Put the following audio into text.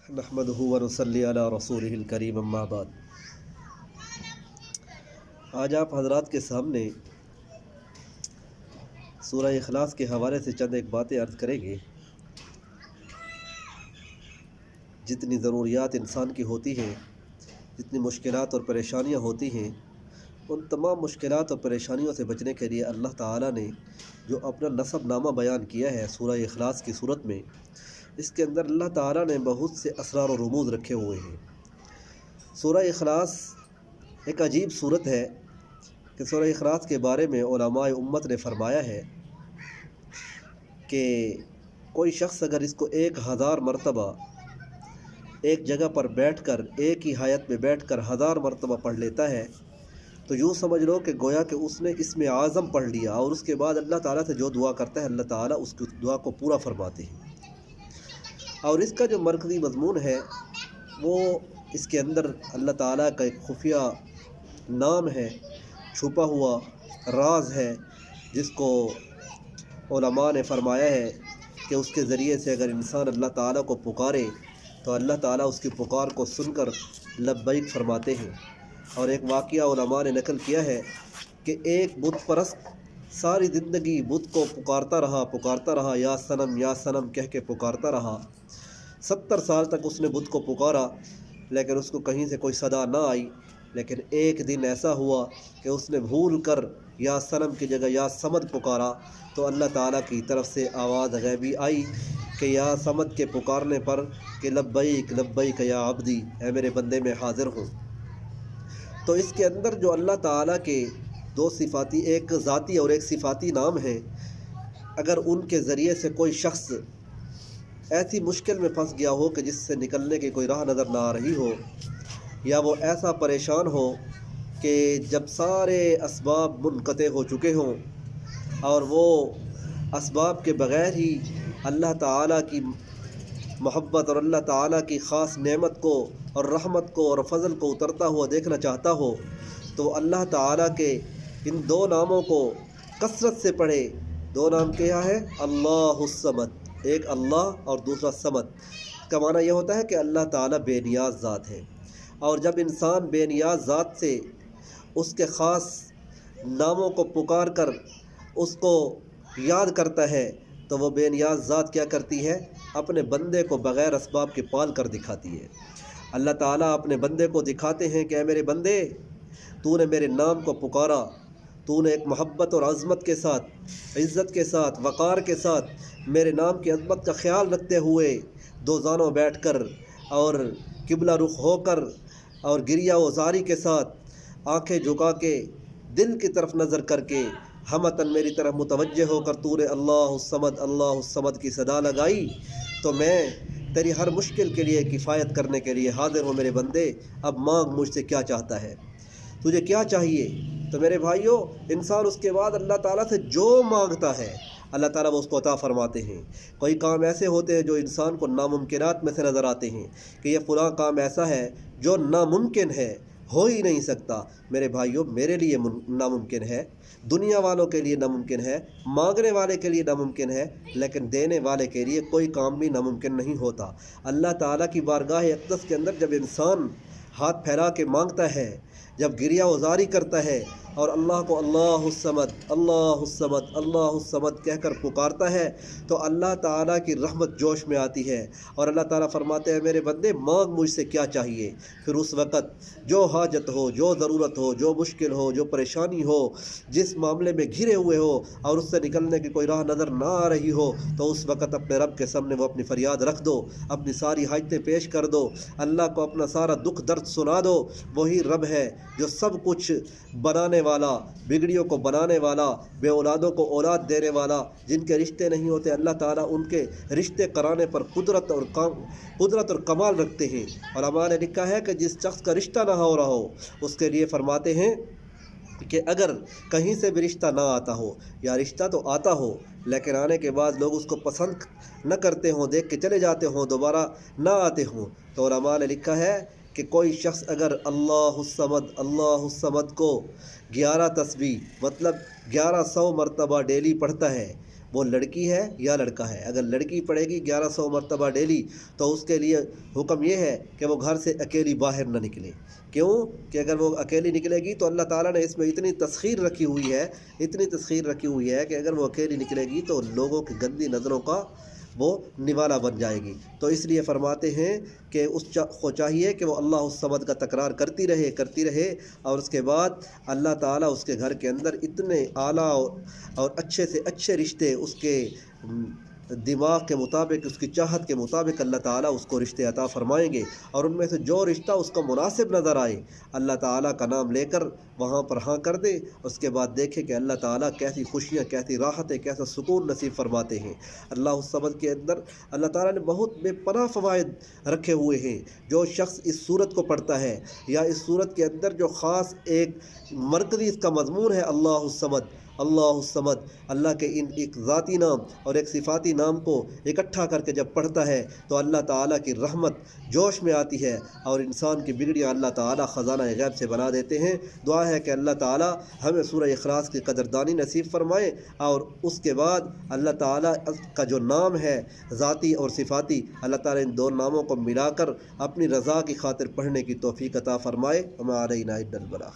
نحمدہ ونصلی علی رسولہ الکریم اما بعد۔ آج آپ حضرات کے سامنے سورہ اخلاص کے حوالے سے چند ایک باتیں عرض کریں گے۔ جتنی ضروریات انسان کی ہوتی ہیں، جتنی مشکلات اور پریشانیاں ہوتی ہیں، ان تمام مشکلات اور پریشانیوں سے بچنے کے لیے اللہ تعالیٰ نے جو اپنا نسب نامہ بیان کیا ہے سورہ اخلاص کی صورت میں، اس کے اندر اللہ تعالیٰ نے بہت سے اسرار و رموز رکھے ہوئے ہیں۔ سورہ اخلاص ایک عجیب صورت ہے کہ سورہ اخلاص کے بارے میں علماء امت نے فرمایا ہے کہ کوئی شخص اگر اس کو 1000 مرتبہ ایک جگہ پر بیٹھ کر، ایک ہی حایت میں بیٹھ کر 1000 مرتبہ پڑھ لیتا ہے تو یوں سمجھ لو کہ گویا کہ اس نے اسم اعظم پڑھ لیا، اور اس کے بعد اللہ تعالیٰ سے جو دعا کرتا ہے اللہ تعالیٰ اس کی دعا کو پورا فرماتے ہیں۔ اور اس کا جو مرکزی مضمون ہے وہ اس کے اندر اللہ تعالیٰ کا ایک خفیہ نام ہے، چھپا ہوا راز ہے، جس کو علماء نے فرمایا ہے کہ اس کے ذریعے سے اگر انسان اللہ تعالیٰ کو پکارے تو اللہ تعالیٰ اس کی پکار کو سن کر لبیک فرماتے ہیں۔ اور ایک واقعہ علماء نے نقل کیا ہے کہ ایک بت پرست ساری زندگی بت کو پکارتا رہا، یا سنم کہہ کے پکارتا رہا۔ 70 سال تک اس نے بت کو پکارا، لیکن اس کو کہیں سے کوئی صدا نہ آئی۔ لیکن ایک دن ایسا ہوا کہ اس نے بھول کر یا سنم کی جگہ یا سمد پکارا، تو اللہ تعالیٰ کی طرف سے آواز غیبی آئی کہ یا سمد کے پکارنے پر کہ لبیک لبیک یا عبدی، اے میرے بندے میں حاضر ہوں۔ تو اس کے اندر جو اللہ تعالیٰ کے دو صفاتی، ایک ذاتی اور ایک صفاتی نام ہیں، اگر ان کے ذریعے سے کوئی شخص ایسی مشکل میں پھنس گیا ہو کہ جس سے نکلنے کی کوئی راہ نظر نہ آ رہی ہو، یا وہ ایسا پریشان ہو کہ جب سارے اسباب منقطع ہو چکے ہوں اور وہ اسباب کے بغیر ہی اللہ تعالیٰ کی محبت اور اللہ تعالیٰ کی خاص نعمت کو اور رحمت کو اور فضل کو اترتا ہوا دیکھنا چاہتا ہو، تو اللہ تعالیٰ کے ان دو ناموں کو کثرت سے پڑھے۔ دو نام کیا ہے؟ اللہ الصمد، ایک اللہ اور دوسرا صمد۔ اس کا معنی یہ ہوتا ہے کہ اللہ تعالیٰ بے نیاز ذات ہے، اور جب انسان بے نیاز ذات سے اس کے خاص ناموں کو پکار کر اس کو یاد کرتا ہے تو وہ بے نیاز ذات کیا کرتی ہے؟ اپنے بندے کو بغیر اسباب کے پال کر دکھاتی ہے۔ اللہ تعالیٰ اپنے بندے کو دکھاتے ہیں کہ اے میرے بندے، تو نے میرے نام کو پکارا، تو نے ایک محبت اور عظمت کے ساتھ، عزت کے ساتھ، وقار کے ساتھ میرے نام کی عظمت کا خیال رکھتے ہوئے دو زانوں بیٹھ کر اور قبلہ رخ ہو کر اور گریہ و زاری کے ساتھ آنکھیں جھکا کے دل کی طرف نظر کر کے ہمتاً میری طرف متوجہ ہو کر تو نے اللہ الصمد کی صدا لگائی، تو میں تیری ہر مشکل کے لیے کفایت کرنے کے لیے حاضر ہوں میرے بندے۔ اب مانگ مجھ سے کیا چاہتا ہے، تجھے کیا چاہیے؟ تو میرے بھائیوں، انسان اس کے بعد اللہ تعالیٰ سے جو مانگتا ہے اللہ تعالیٰ وہ اس کو عطا فرماتے ہیں۔ کوئی کام ایسے ہوتے ہیں جو انسان کو ناممکنات میں سے نظر آتے ہیں کہ یہ فلاں کام ایسا ہے جو ناممکن ہے، ہو ہی نہیں سکتا۔ میرے بھائیوں، میرے لیے ناممکن ہے، دنیا والوں کے لیے ناممکن ہے، مانگنے والے کے لیے ناممکن ہے، لیکن دینے والے کے لیے کوئی کام بھی ناممکن نہیں ہوتا۔ اللہ تعالیٰ کی بارگاہ اقدس کے اندر جب انسان ہاتھ پھیلا کے مانگتا ہے، جب گریہ وزاری کرتا ہے اور اللہ کو اللہ الصمد اللہ الصمد اللہ الصمد کہہ کر پکارتا ہے، تو اللہ تعالیٰ کی رحمت جوش میں آتی ہے، اور اللہ تعالیٰ فرماتے ہیں میرے بندے مانگ مجھ سے کیا چاہیے۔ پھر اس وقت جو حاجت ہو، جو ضرورت ہو، جو مشکل ہو، جو پریشانی ہو، جس معاملے میں گھرے ہوئے ہو اور اس سے نکلنے کی کوئی راہ نظر نہ آ رہی ہو، تو اس وقت اپنے رب کے سامنے وہ اپنی فریاد رکھ دو، اپنی ساری حاجتیں پیش کر دو، اللہ کو اپنا سارا دکھ درد سنا دو۔ وہی رب ہے جو سب کچھ بنانے والا، بگڑیوں کو بنانے والا، بے اولادوں کو اولاد دینے والا، جن کے رشتے نہیں ہوتے اللہ تعالیٰ ان کے رشتے کرانے پر قدرت اور کمال رکھتے ہیں۔ علماء نے لکھا ہے کہ جس شخص کا رشتہ نہ ہو رہا ہو اس کے لیے فرماتے ہیں کہ اگر کہیں سے بھی رشتہ نہ آتا ہو، یا رشتہ تو آتا ہو لیکن آنے کے بعد لوگ اس کو پسند نہ کرتے ہوں، دیکھ کے چلے جاتے ہوں، دوبارہ نہ آتے ہوں، تو علماء نے لکھا ہے کہ کوئی شخص اگر اللہ الصمد کو 11 تسبیح مطلب 1100 مرتبہ ڈیلی پڑھتا ہے، وہ لڑکی ہے یا لڑکا ہے۔ اگر لڑکی پڑھے گی 1100 مرتبہ ڈیلی تو اس کے لیے حکم یہ ہے کہ وہ گھر سے اکیلی باہر نہ نکلے۔ کیوں کہ اگر وہ اکیلی نکلے گی تو اللہ تعالیٰ نے اس میں اتنی تسخیر رکھی ہوئی ہے کہ اگر وہ اکیلی نکلے گی تو لوگوں کی گندی نظروں کا وہ نوالا بن جائے گی۔ تو اس لیے فرماتے ہیں کہ اس کو چاہیے کہ وہ اللہ الصمد کا تکرار کرتی رہے اور اس کے بعد اللہ تعالیٰ اس کے گھر کے اندر اتنے اعلیٰ اور اچھے سے اچھے رشتے اس کے دماغ کے مطابق، اس کی چاہت کے مطابق اللہ تعالیٰ اس کو رشتے عطا فرمائیں گے، اور ان میں سے جو رشتہ اس کو مناسب نظر آئے اللہ تعالیٰ کا نام لے کر وہاں پر ہاں کر دے۔ اس کے بعد دیکھے کہ اللہ تعالیٰ کیسی خوشیاں، کیسی راحتیں، کیسا سکون نصیب فرماتے ہیں۔ اللہ الصمد کے اندر اللہ تعالیٰ نے بہت بے پناہ فوائد رکھے ہوئے ہیں۔ جو شخص اس صورت کو پڑھتا ہے یا اس صورت کے اندر جو خاص ایک مرکزی اس کا مضمون ہے اللہ الصمد، اللہ کے ان ایک ذاتی نام اور ایک صفاتی نام کو اکٹھا کر کے جب پڑھتا ہے تو اللہ تعالیٰ کی رحمت جوش میں آتی ہے اور انسان کی بگڑیاں اللہ تعالیٰ خزانہ غیب سے بنا دیتے ہیں۔ دعا ہے کہ اللہ تعالیٰ ہمیں سورہ اخلاص کی قدردانی نصیب فرمائے، اور اس کے بعد اللہ تعالیٰ کا جو نام ہے ذاتی اور صفاتی، اللہ تعالیٰ ان دو ناموں کو ملا کر اپنی رضا کی خاطر پڑھنے کی توفیق عطا فرمائے۔ وما علینا الا البلاغ۔